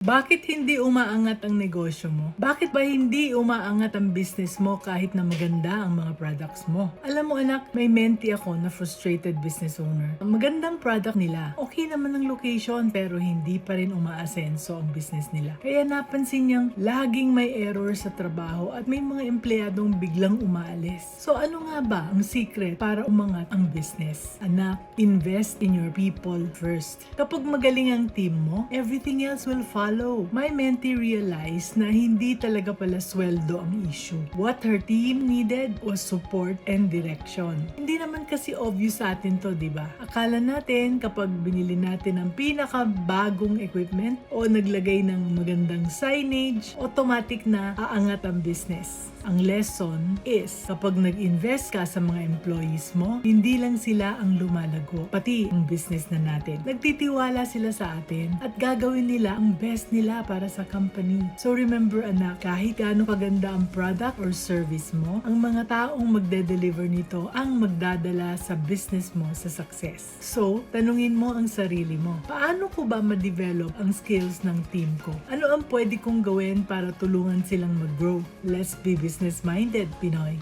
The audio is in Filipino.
Bakit hindi umaangat ang negosyo mo? Bakit ba hindi umaangat ang business mo kahit na maganda ang mga products mo? Alam mo anak, may mentee ako na frustrated business owner. Ang magandang product nila, okay naman ang location pero hindi pa rin umaasenso ang business nila. Kaya napansin niyang laging may error sa trabaho at may mga empleyadong biglang umaalis. So ano nga ba ang secret para umangat ang business? Anak, invest in your people first. Kapag magaling ang team mo, everything else will follow. My mentee realized na hindi talaga pala sweldo ang issue. What her team needed was support and direction. Hindi naman kasi obvious sa atin to, di ba? Akala natin kapag binili natin ang pinakabagong equipment o naglagay ng magandang signage, automatic na aangat ang business. Ang lesson is, kapag nag-invest ka sa mga employees mo, hindi lang sila ang lumalago, pati ang business na natin. Nagtitiwala sila sa atin at gagawin nila ang best nila para sa company. So remember anak, kahit gaano kaganda ang product or service mo, ang mga taong magde-deliver nito ang magdadala sa business mo sa success. So, tanungin mo ang sarili mo, paano ko ba ma-develop ang skills ng team ko? Ano ang pwede kong gawin para tulungan silang mag-grow? Let's be business-minded, Pinoy.